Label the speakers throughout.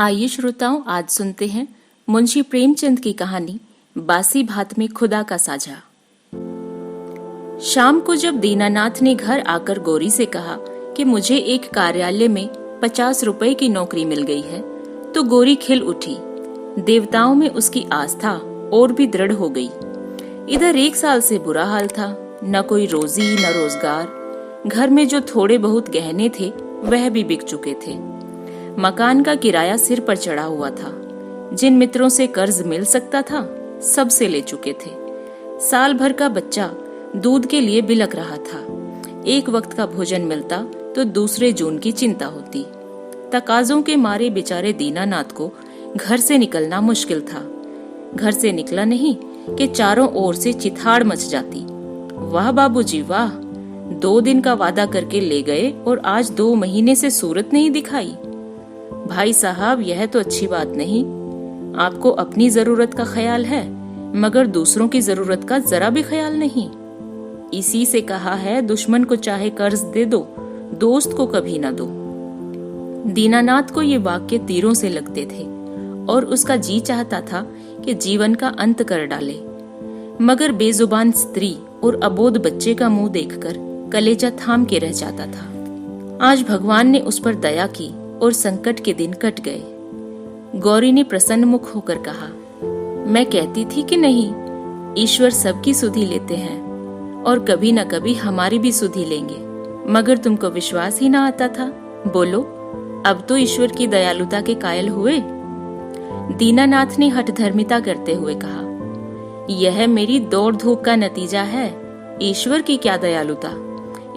Speaker 1: आइए श्रोताओं, आज सुनते हैं मुंशी प्रेमचंद की कहानी बासी भात में खुदा का साझा। शाम को जब दीनानाथ ने घर आकर गौरी से कहा कि मुझे एक कार्यालय में 50 रुपए की नौकरी मिल गई है, तो गौरी खिल उठी। देवताओं में उसकी आस्था और भी दृढ़ हो गई। इधर 1 साल से बुरा हाल था, न कोई रोजी न रोजगार। घर में जो थोड़े बहुत गहने थे वह भी बिक चुके थे। मकान का किराया सिर पर चढ़ा हुआ था। जिन मित्रों से कर्ज मिल सकता था सब से ले चुके थे। साल भर का बच्चा दूध के लिए बिलक रहा था। एक वक्त का भोजन मिलता तो दूसरे जून की चिंता होती। तकाजों के मारे बेचारे दीनानाथ को घर से निकलना मुश्किल था। घर से निकला नहीं कि चारों ओर से चिथाड़ मच जाती। वाह बाबूजी वाह, 2 दिन का वादा करके ले गए और आज 2 महीने से सूरत नहीं दिखाई। भाई साहब, यह तो अच्छी बात नहीं। आपको अपनी जरूरत का ख्याल है, मगर दूसरों की जरूरत का जरा भी ख्याल नहीं। इसी से कहा है, दुश्मन को चाहे कर्ज दे दो, दोस्त को कभी ना दो। दीनानाथ को ये वाक्य तीरों से लगते थे और उसका जी चाहता था कि जीवन का अंत कर डाले, मगर बेजुबान स्त्री और अबोध बच्चे का मुंह देखकर कलेजा थाम के रह जाता था। आज भगवान ने उस पर दया की और संकट के दिन कट गए। गौरी ने प्रसन्न मुख होकर कहा, मैं कहती थी कि नहीं, ईश्वर सबकी सुधि लेते हैं और कभी न कभी हमारी भी सुधि लेंगे, मगर तुमको विश्वास ही ना आता था। बोलो, अब तो ईश्वर की दयालुता के कायल हुए? दीनानाथ ने हठधर्मिता करते हुए कहा, यह मेरी दौड़ धूप का नतीजा है। ईश्वर की क्या दयालुता?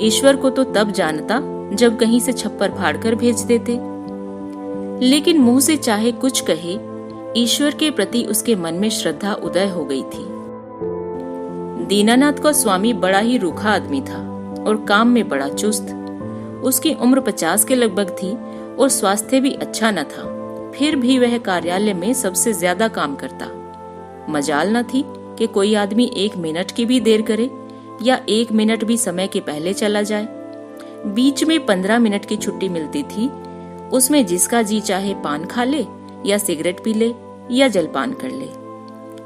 Speaker 1: ईश्वर को तो तब जानता जब कहीं से छप्पर फाड़कर भेज देते। लेकिन मुंह से चाहे कुछ कहे, ईश्वर के प्रति उसके मन में श्रद्धा उदय हो गई थी। दीनानाथ का स्वामी बड़ा ही रूखा आदमी था और काम में बड़ा चुस्त। उसकी उम्र 50 के लगभग थी और स्वास्थ्य भी अच्छा न था। फिर भी वह कार्यालय में सबसे ज्यादा काम करता। मजाल न थी कि कोई आदमी 1 मिनट की भी देर करे या 1 मिनट भी समय के पहले चला जाए। बीच में 15 मिनट की छुट्टी मिलती थी। उसमें जिसका जी चाहे पान खा ले या सिगरेट पी ले या जलपान कर ले।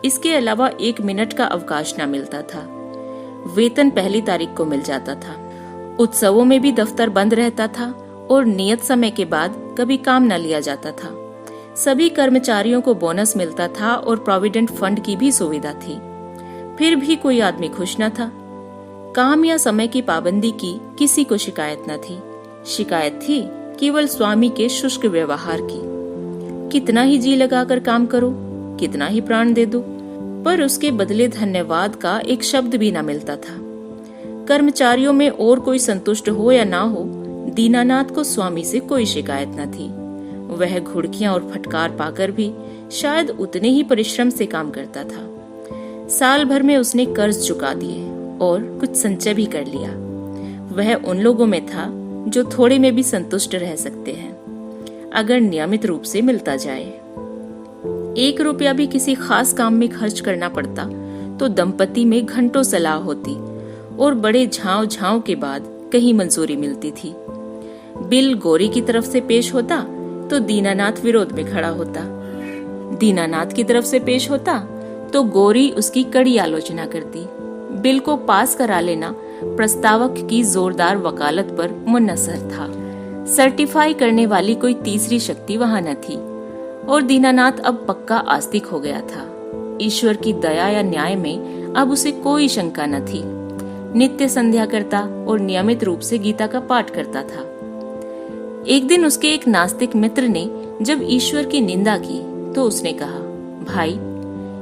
Speaker 1: इसके अलावा 1 मिनट का अवकाश न मिलता था। वेतन पहली तारीख को मिल जाता था। उत्सवों में भी दफ्तर बंद रहता था और नियत समय के बाद कभी काम न लिया जाता था। सभी कर्मचारियों को बोनस मिलता था और प्रोविडेंट फंड की भी सुविधा थी। फिर भी कोई आदमी खुश न था। काम या समय की पाबंदी की किसी को शिकायत न थी। शिकायत थी केवल स्वामी के शुष्क व्यवहार की। कितना ही जी लगाकर काम करो, कितना ही प्राण दे दो, पर उसके बदले धन्यवाद का एक शब्द भी न मिलता था। कर्मचारियों में और कोई संतुष्ट हो या ना हो, दीनानाथ को स्वामी से कोई शिकायत न थी। वह घुड़कियां और फटकार पाकर भी शायद उतने ही परिश्रम से काम करता था। साल भर में उसने कर्ज चुका दिए और कुछ संचय भी कर लिया। वह उन लोगों में था जो थोड़े में भी संतुष्ट रह सकते हैं, अगर नियमित रूप से मिलता जाए। 1 रुपया भी किसी खास काम में खर्च करना पड़ता तो दंपति में घंटों सलाह होती और बड़े झांव झांव के बाद कहीं मंजूरी मिलती थी। बिल गौरी की तरफ से पेश होता तो दीनानाथ विरोध में खड़ा होता। दीनानाथ की तरफ से पेश होता तो गौरी उसकी कड़ी आलोचना करती। बिल को पास करा लेना प्रस्तावक की जोरदार वकालत पर मुनहसर था। सर्टिफाई करने वाली कोई तीसरी शक्ति वहां न थी और दीनानाथ अब पक्का आस्तिक हो गया था। ईश्वर की दया या न्याय में अब उसे कोई शंका न थी। नित्य संध्या करता और नियमित रूप से गीता का पाठ करता था। एक दिन उसके एक नास्तिक मित्र ने जब ईश्वर की निंदा की तो उसने कहा, भाई,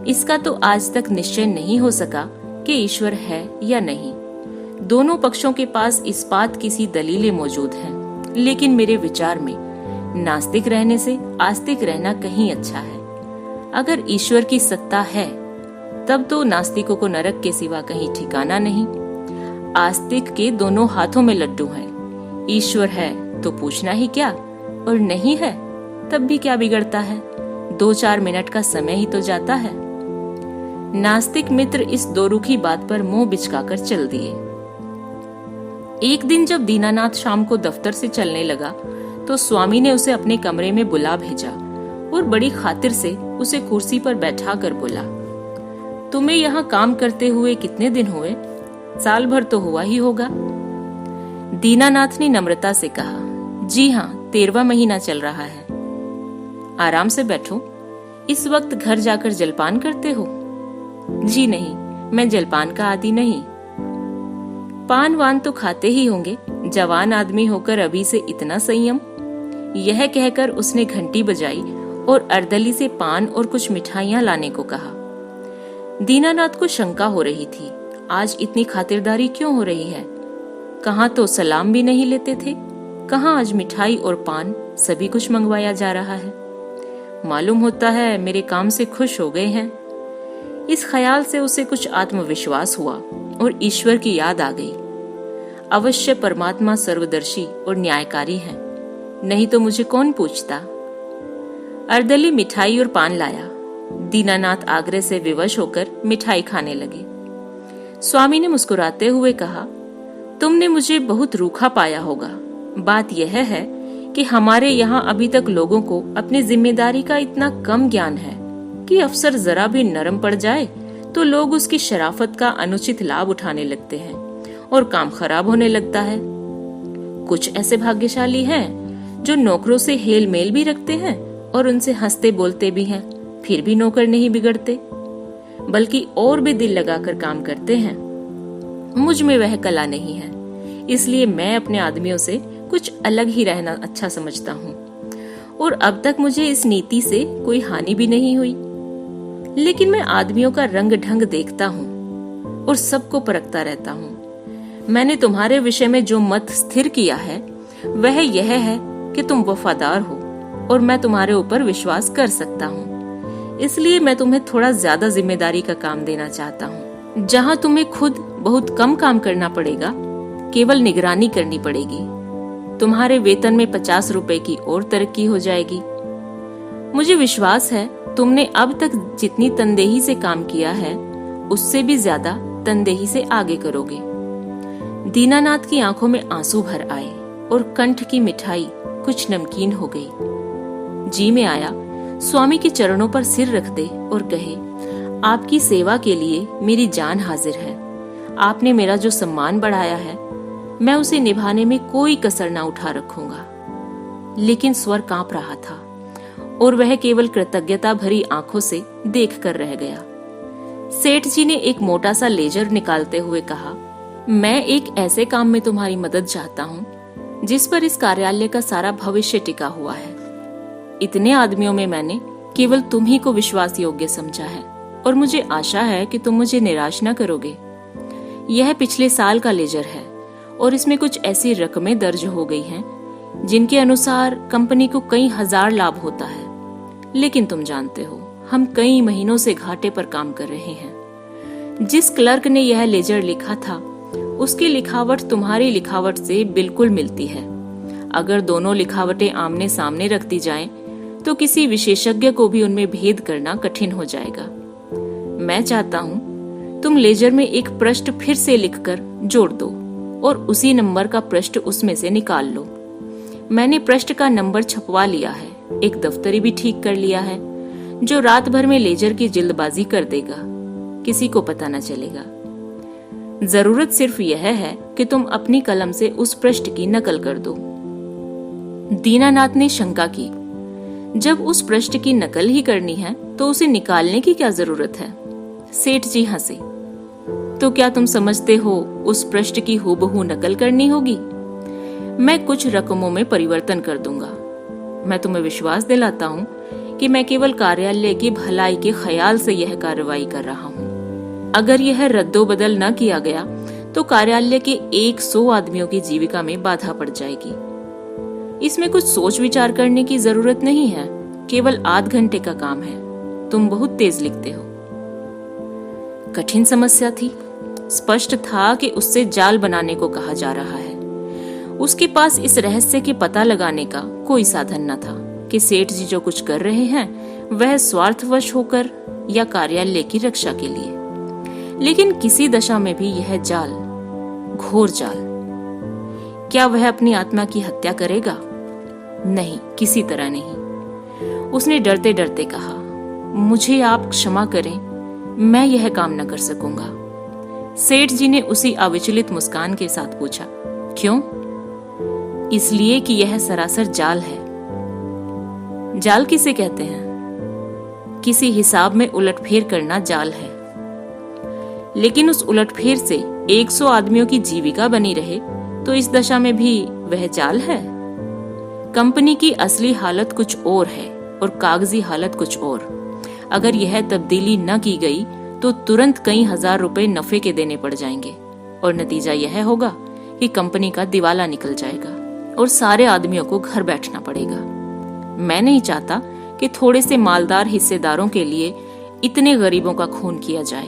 Speaker 1: इसका तो आज तक निश्चय नहीं हो सका कि ईश्वर है या नहीं। दोनों पक्षों के पास इस्पात की दलीलें मौजूद हैं, लेकिन मेरे विचार में नास्तिक रहने से आस्तिक रहना कहीं अच्छा है। अगर ईश्वर की सत्ता है तब तो नास्तिकों को नरक के सिवा कहीं ठिकाना नहीं। आस्तिक के दोनों हाथों में लड्डू हैं। ईश्वर है तो पूछना ही क्या, और नहीं है तब भी क्या बिगड़ता है। 2-4 मिनट का समय ही तो जाता है। नास्तिक मित्र इस दोरुखी बात पर मुंह बिचकाकर चल दिए। एक दिन जब दीनानाथ शाम को दफ्तर से चलने लगा तो स्वामी ने उसे अपने कमरे में बुला भेजा और बड़ी खातिर से उसे कुर्सी पर बैठा कर बोला, तुम्हें यहाँ काम करते हुए कितने दिन हुए? साल भर तो हुआ ही होगा। दीनानाथ ने नम्रता से कहा, जी हाँ, 13वां महीना चल रहा है। आराम से बैठो, इस वक्त घर जाकर जलपान करते हो? जी नहीं, मैं जलपान का आदी नहीं। पान वान तो खाते ही होंगे, जवान आदमी होकर अभी से इतना संयम? यह कहकर उसने घंटी बजाई और अर्दली से पान और कुछ मिठाइयां लाने को कहा। दीनानाथ को शंका हो रही थी, आज इतनी खातिरदारी क्यों हो रही है? कहाँ तो सलाम भी नहीं लेते थे, कहाँ आज मिठाई और पान सभी कुछ मंगवाया जा रहा है। मालूम होता है मेरे काम से खुश हो गए हैं। इस ख्याल से उसे कुछ आत्मविश्वास हुआ और ईश्वर की याद आ गई। अवश्य परमात्मा सर्वदर्शी और न्यायकारी है, नहीं तो मुझे कौन पूछता। अर्दली मिठाई और पान लाया। दीनानाथ आग्रह से विवश होकर मिठाई खाने लगे। स्वामी ने मुस्कुराते हुए कहा, तुमने मुझे बहुत रूखा पाया होगा। बात यह है कि हमारे यहाँ अभी तक लोगों को अपनी जिम्मेदारी का इतना कम ज्ञान है कि अफसर जरा भी नरम पड़ जाए तो लोग उसकी शराफत का अनुचित लाभ उठाने लगते हैं और काम खराब होने लगता है। कुछ ऐसे भाग्यशाली हैं जो नौकरों से हेल मेल भी रखते हैं और उनसे हंसते बोलते भी हैं, फिर भी नौकर नहीं बिगड़ते, बल्कि और भी दिल लगाकर काम करते हैं। मुझ में वह कला नहीं है, इसलिए मैं अपने आदमियों से कुछ अलग ही रहना अच्छा समझता हूँ और अब तक मुझे इस नीति से कोई हानि भी नहीं हुई। लेकिन मैं आदमियों का रंग ढंग देखता हूँ और सबको परखता रहता हूँ। मैंने तुम्हारे विषय में जो मत स्थिर किया है वह यह है कि तुम वफादार हो और मैं तुम्हारे ऊपर विश्वास कर सकता हूँ। इसलिए मैं तुम्हें थोड़ा ज्यादा जिम्मेदारी का काम देना चाहता हूँ, जहाँ तुम्हें खुद बहुत कम काम करना पड़ेगा, केवल निगरानी करनी पड़ेगी। तुम्हारे वेतन में 50 रुपए की और तरक्की हो जाएगी। मुझे विश्वास है तुमने अब तक जितनी तनदेही से काम किया है उससे भी ज्यादा तनदेही से आगे करोगे। दीनानाथ की आंखों में आंसू भर आए और कंठ की मिठाई कुछ नमकीन हो गई। जी में आया स्वामी के चरणों पर सिर रख दे और कहे, आपकी सेवा के लिए मेरी जान हाजिर है। आपने मेरा जो सम्मान बढ़ाया है मैं उसे निभाने में कोई कसर ना उठा रखूंगा। लेकिन स्वर कांप रहा था और वह केवल कृतज्ञता भरी आंखों से देख कर रह गया। सेठ जी ने एक मोटा सा लेजर निकालते हुए कहा, मैं एक ऐसे काम में तुम्हारी मदद चाहता हूँ जिस पर इस कार्यालय का सारा भविष्य टिका हुआ है। इतने आदमियों में मैंने केवल तुम ही को विश्वास योग्य समझा है और मुझे आशा है कि तुम मुझे निराश न करोगे। यह पिछले साल का लेजर है और इसमें कुछ ऐसी रकमें दर्ज हो गई हैं जिनके अनुसार कंपनी को कई हजार लाभ होता है। लेकिन तुम जानते हो हम कई महीनों से घाटे पर काम कर रहे हैं। जिस क्लर्क ने यह लेजर लिखा था उसकी लिखावट तुम्हारी लिखावट से बिल्कुल मिलती है। अगर दोनों लिखावटें आमने सामने रख दी जाएं, तो किसी विशेषज्ञ को भी उनमें भेद करना कठिन हो जाएगा। मैं चाहता हूँ तुम लेजर में एक पृष्ठ फिर से लिखकर जोड़ दो और उसी नंबर का पृष्ठ उसमें से निकाल लो। मैंने पृष्ठ का नंबर छपवा लिया है, एक दफ्तरी भी ठीक कर लिया है जो रात भर में लेजर की जल्दबाजी कर देगा, किसी को पता न चलेगा। जरूरत सिर्फ यह है कि तुम अपनी कलम से उस पृष्ठ की नकल कर दो। दीनानाथ ने शंका की, जब उस पृष्ठ की नकल ही करनी है तो उसे निकालने की क्या जरूरत है? सेठ जी हंसे, तो क्या तुम समझते हो उस पृष्ठ की हूबहू नकल करनी होगी? मैं कुछ रकमों में परिवर्तन कर दूंगा। मैं तुम्हें विश्वास दिलाता हूँ कि मैं केवल कार्यालय की भलाई के ख्याल से यह कार्रवाई कर रहा हूँ। अगर यह रद्दोबदल न किया गया तो कार्यालय के 100 आदमियों की जीविका में बाधा पड़ जाएगी। इसमें कुछ सोच विचार करने की जरूरत नहीं है, केवल आध घंटे का काम है। तुम बहुत तेज लिखते हो। कठिन समस्या थी। स्पष्ट था कि उससे जाल बनाने को कहा जा रहा है। उसके पास इस रहस्य के पता लगाने का कोई साधन न था कि सेठ जी जो कुछ कर रहे हैं वह स्वार्थवश होकर या कार्यालय की रक्षा के लिए। लेकिन किसी दशा में भी यह जाल, घोर जाल, क्या वह अपनी आत्मा की हत्या करेगा? नहीं, किसी तरह नहीं। उसने डरते डरते कहा, मुझे आप क्षमा करें, मैं यह काम न कर सकूंगा। सेठ जी ने उसी अविचलित मुस्कान के साथ पूछा, क्यों? इसलिए कि यह सरासर जाल है। जाल किसे कहते हैं? किसी हिसाब में उलटफेर करना जाल है। लेकिन उस उलटफेर से 100 आदमियों की जीविका बनी रहे तो इस दशा में भी वह जाल है। कंपनी की असली हालत कुछ और है और कागजी हालत कुछ और। अगर यह तब्दीली न की गई तो तुरंत कई हजार रुपए नफे के देने पड़ जाएंगे और नतीजा यह होगा कि कंपनी का दिवाला निकल जाएगा और सारे आदमियों को घर बैठना पड़ेगा। मैं नहीं चाहता कि थोड़े से मालदार हिस्सेदारों के लिए इतने गरीबों का खून किया जाए।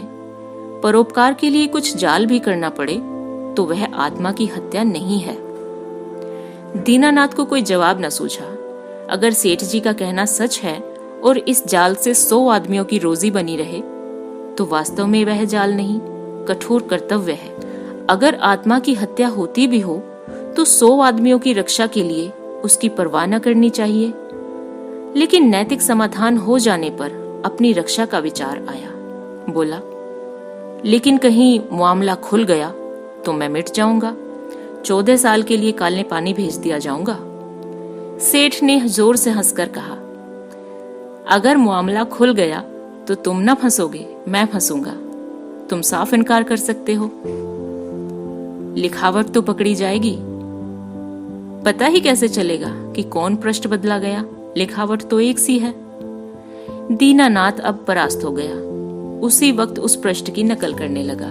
Speaker 1: परोपकार के लिए कुछ जाल भी करना पड़े तो वह आत्मा की हत्या नहीं है। दीनानाथ को कोई जवाब न सूझा। अगर सेठ जी का कहना सच है और इस जाल से 100 आदमियों की रोजी बनी रहे तो वास्तव में वह जाल नहीं, कठोर कर्तव्य है। अगर आत्मा की हत्या होती भी हो तो 100 आदमियों की रक्षा के लिए उसकी परवाह न करनी चाहिए। लेकिन नैतिक समाधान हो जाने पर अपनी रक्षा का विचार आया। बोला, लेकिन कहीं मामला खुल गया तो मैं मिट जाऊंगा। 14 साल के लिए काले पानी भेज दिया जाऊंगा। सेठ ने जोर से हंसकर कहा, अगर मामला खुल गया तो तुम न फंसोगे, मैं फंसूंगा। तुम साफ इनकार कर सकते हो। लिखावट तो पकड़ी जाएगी। पता ही कैसे चलेगा कि कौन पृष्ठ बदला गया? लिखावट तो एक सी है। दीनानाथ अब परास्त हो गया। उसी वक्त उस पृष्ठ की नकल करने लगा।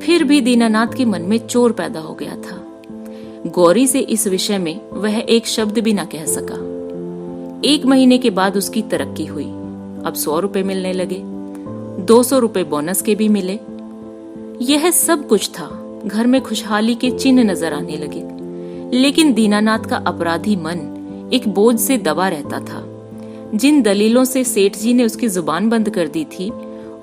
Speaker 1: फिर भी दीनानाथ के मन में चोर पैदा हो गया था। गौरी से इस विषय में वह एक शब्द भी न कह सका। 1 महीने के बाद उसकी तरक्की हुई। अब 100 रुपए मिलने लगे, 200 रुपए बोनस के भी मिले। यह सब कुछ था। घर में खुशहाली के चिन्ह नजर आने लगे। लेकिन दीनानाथ का अपराधी मन एक बोझ से दबा रहता था। जिन दलीलों से सेठ जी ने उसकी जुबान बंद कर दी थी,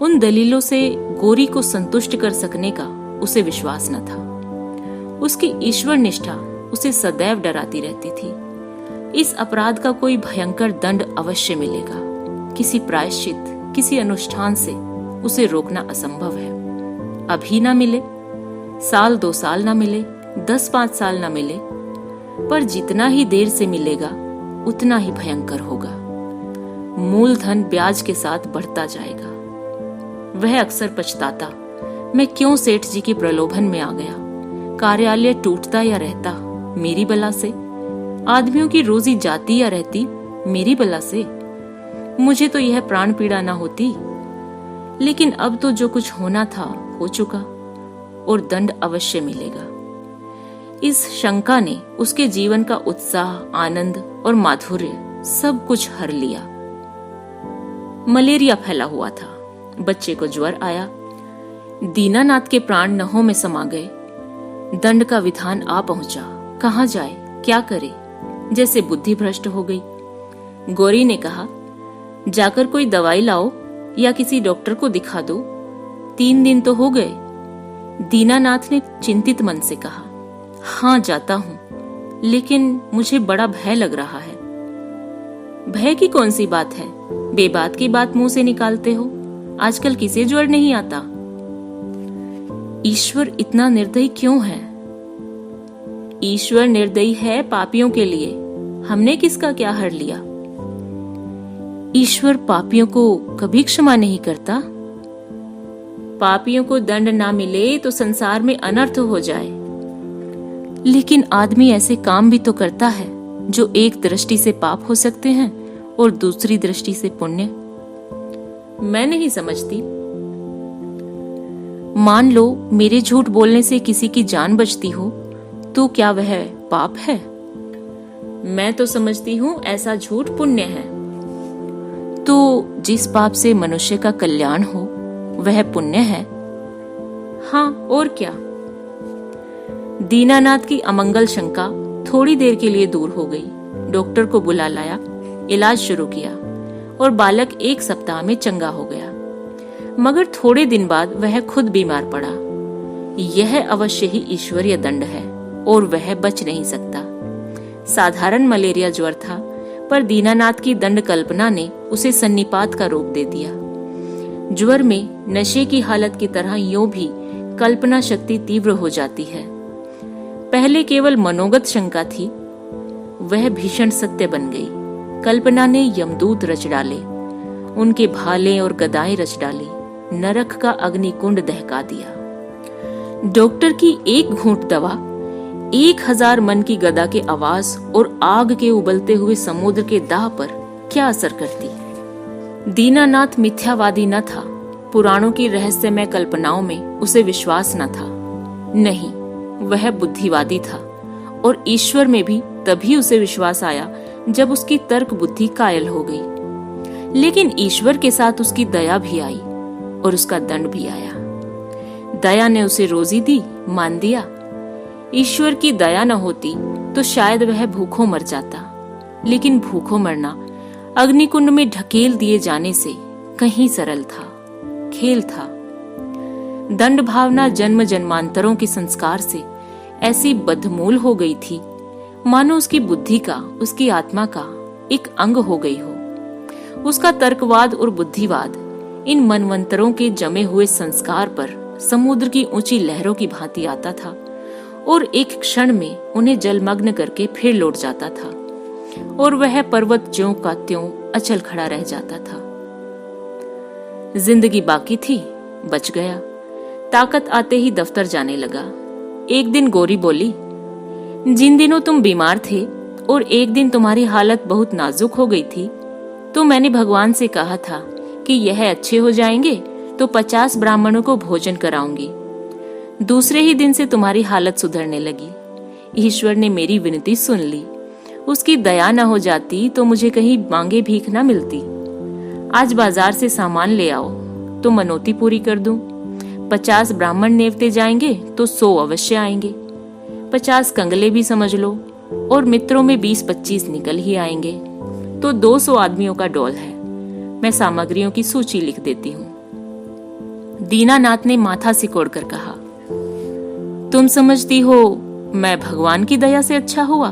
Speaker 1: उन दलीलों से गौरी को संतुष्ट कर सकने का उसे विश्वास न था। उसकी ईश्वर निष्ठा उसे सदैव डराती रहती थी। इस अपराध का कोई भयंकर दंड अवश्य मिलेगा। किसी प्रायश्चित, किसी अनुष्ठान से उसे रोकना असंभव है। अभी ना मिले, 1-2 साल ना मिले, 10-5 साल ना मिले, पर जितना ही देर से मिलेगा उतना ही भयंकर होगा। मूलधन ब्याज के साथ बढ़ता जाएगा। वह अक्सर पछताता, मैं क्यों सेठ जी के प्रलोभन में आ गया। कार्यालय टूटता या रहता मेरी बला से, आदमियों की रोजी जाती या रहती मेरी बला से। मुझे तो यह प्राण पीड़ा ना होती। लेकिन अब तो जो कुछ होना था हो चुका और दंड अवश्य मिलेगा। इस शंका ने उसके जीवन का उत्साह, आनंद और माधुर्य सब कुछ हर लिया। मलेरिया फैला हुआ था। बच्चे को ज्वर आया। दीनानाथ के प्राण नहों में समा गए। दंड का विधान आ पहुंचा। कहाँ जाए, क्या करे, जैसे बुद्धि भ्रष्ट हो गई। गौरी ने कहा, जाकर कोई दवाई लाओ या किसी डॉक्टर को दिखा दो। 3 दिन तो हो गए। दीनानाथ ने चिंतित मन से कहा, हाँ जाता हूं, लेकिन मुझे बड़ा भय लग रहा है। भय की कौन सी बात है? बेबात की बात मुंह से निकालते हो। आजकल किसे ज्वर नहीं आता। ईश्वर इतना निर्दयी क्यों है? ईश्वर निर्दयी है पापियों के लिए। हमने किसका क्या हर लिया? ईश्वर पापियों को कभी क्षमा नहीं करता। पापियों को दंड ना मिले तो संसार में अनर्थ हो जाए। लेकिन आदमी ऐसे काम भी तो करता है जो एक दृष्टि से पाप हो सकते हैं और दूसरी दृष्टि से पुण्य। मैं नहीं समझती। मान लो मेरे झूठ बोलने से किसी की जान बचती हो तो क्या वह पाप है? मैं तो समझती हूं ऐसा झूठ पुण्य है। तो जिस पाप से मनुष्य का कल्याण हो वह पुण्य है। हाँ, और क्या। दीनानाथ की अमंगल शंका थोड़ी देर के लिए दूर हो गई। डॉक्टर को बुला लाया, इलाज शुरू किया और बालक 1 सप्ताह में चंगा हो गया। मगर थोड़े दिन बाद वह खुद बीमार पड़ा। यह अवश्य ही ईश्वरीय दंड है और वह बच नहीं सकता। साधारण मलेरिया ज्वर था, पर दीनानाथ की दंड कल्पना ने उसे सन्निपात का रोग दे दिया। ज्वर में नशे की हालत की तरह यूं भी कल्पना शक्ति तीव्र हो जाती है। पहले केवल मनोगत शंका थी, वह भीषण सत्य बन गई। कल्पना ने यमदूत रच डाले, उनके भाले और गदाएं रच डाली, नरक का अग्निकुंड दहका दिया। डॉक्टर की एक घूंट दवा 1000 मन की गदा के आवाज और आग के उबलते हुए समुद्र के दाह पर क्या असर करती। दीनानाथ मिथ्यावादी न था, पुराणों की रहस्यमय कल्पनाओं में उसे विश्वास न था। नहीं, वह बुद्धिवादी था और ईश्वर में भी तभी उसे विश्वास आया जब उसकी तर्क बुद्धि कायल हो गई। लेकिन ईश्वर के साथ उसकी दया भी आई और उसका दंड भी आया। दया ने उसे रोजी दी, मान दिया। ईश्वर की दया न होती तो शायद वह भूखों मर जाता, लेकिन भूखों मरना अग्निकुंड में ढकेल दिए जाने से कहीं सरल था, खेल था। दंड भावना जन्म जन्मांतरों के संस्कार से ऐसी बदमूल हो गई थी, मानो उसकी बुद्धि का, उसकी आत्मा का एक अंग हो गई हो। उसका तर्कवाद और बुद्धिवाद इन मनवंतरों के जमे हुए संस्कार पर समुद्र की ऊंची लहरों की भांति आता था और एक क्षण में उन्हें जलमग्न करके फिर लौट जाता था और वह पर्वत ज्यों का त्यों अचल खड़ा रह जाता था। जिंदगी बाकी थी, बच गया। ताकत आते ही दफ्तर जाने लगा। एक दिन गौरी बोली, जिन दिनों तुम बीमार थे और एक दिन तुम्हारी हालत बहुत नाजुक हो गई थी, तो मैंने भगवान से कहा था कि यह अच्छे हो जाएंगे तो 50 ब्राह्मणों को भोजन कराऊंगी। दूसरे ही दिन से तुम्हारी हालत सुधरने लगी। ईश्वर ने मेरी विनती सुन ली। उसकी दया न हो जाती तो मुझे कहीं मांगे भीख न मिलती। आज बाजार से सामान ले आओ तो मनौती पूरी कर दूं। 50 ब्राह्मण नेवते जाएंगे तो 100 अवश्य आएंगे। 50 कंगले भी समझ लो और मित्रों में 20-25 निकल ही आएंगे, तो 200 आदमियों का डोल है। मैं सामग्रियों की सूची लिख देती हूँ। दीनानाथ ने माथा सिकोड़कर कहा, तुम समझती हो मैं भगवान की दया से अच्छा हुआ?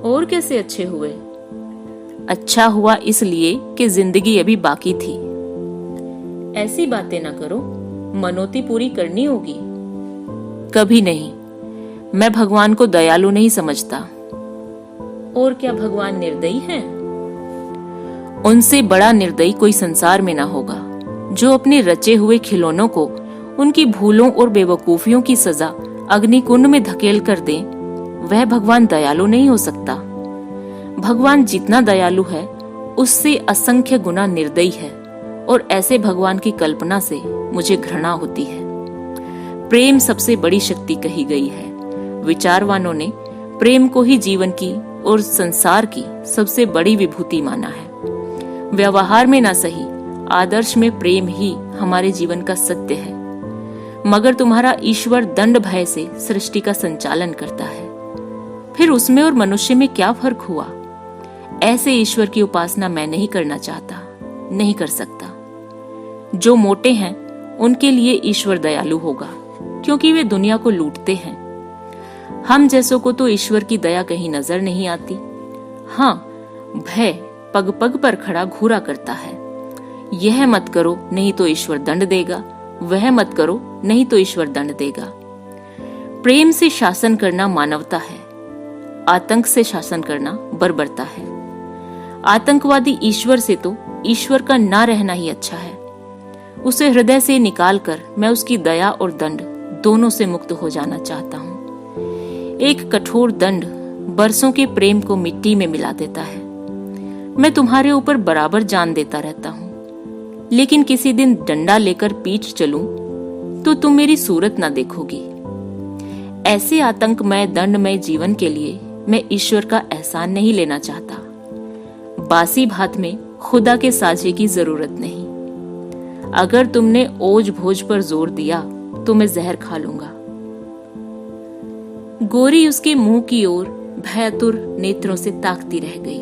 Speaker 1: और कैसे अच्छे हुए? अच्छा हुआ इसलिए कि जिंदगी अभी बाकी थी। ऐसी बातें ना करो, मनौती पूरी करनी होगी। कभी नहीं, मैं भगवान को दयालु नहीं समझता। और क्या भगवान निर्दयी हैं? उनसे बड़ा निर्दयी कोई संसार में ना होगा, जो अपने रचे हुए खिलौनों को उनकी भूलों और बेवकूफियों की सजा अग्निकुंड में धकेल कर दे। वह भगवान दयालु नहीं हो सकता। भगवान जितना दयालु है उससे असंख्य गुना निर्दयी है, और ऐसे भगवान की कल्पना से मुझे घृणा होती है। प्रेम सबसे बड़ी शक्ति कही गई है। विचारवानों ने प्रेम को ही जीवन की और संसार की सबसे बड़ी विभूति माना है। व्यवहार में ना सही, आदर्श में प्रेम ही हमारे जीवन का सत्य है। मगर तुम्हारा ईश्वर दंड भय से सृष्टि का संचालन करता है, फिर उसमें और मनुष्य में क्या फर्क हुआ? ऐसे ईश्वर की उपासना मैं नहीं करना चाहता, नहीं कर सकता। जो मोटे हैं उनके लिए ईश्वर दयालु होगा, क्योंकि वे दुनिया को लूटते हैं। हम जैसों को तो ईश्वर की दया कहीं नजर नहीं आती। हाँ, भय पग पग पर खड़ा घूरा करता है। यह मत करो नहीं तो ईश्वर दंड देगा, वह मत करो नहीं तो ईश्वर दंड देगा। प्रेम से शासन करना मानवता है, आतंक से शासन करना बर्बरता है। आतंकवादी ईश्वर से तो ईश्वर का ना रहना ही अच्छा है। उसे हृदय से निकालकर मैं उसकी दया और दंड दोनों से मुक्त हो जाना चाहता हूँ। एक कठोर दंड बरसों के प्रेम को मिट्टी में मिला देता है। मैं तुम्हारे ऊपर बराबर जान देता रहता हूँ, लेकिन किसी दिन डंडा लेकर पीठ चलूं तो तुम मेरी सूरत ना देखोगी। ऐसे आतंकमय दंडमय जीवन के लिए मैं ईश्वर का एहसान नहीं लेना चाहता। बासी भात में खुदा के साझे की जरूरत नहीं। अगर तुमने ओज भोज पर जोर दिया तो मैं जहर खा लूंगा। गोरी उसके मुंह की ओर भयातुर नेत्रों से ताकती रह गई।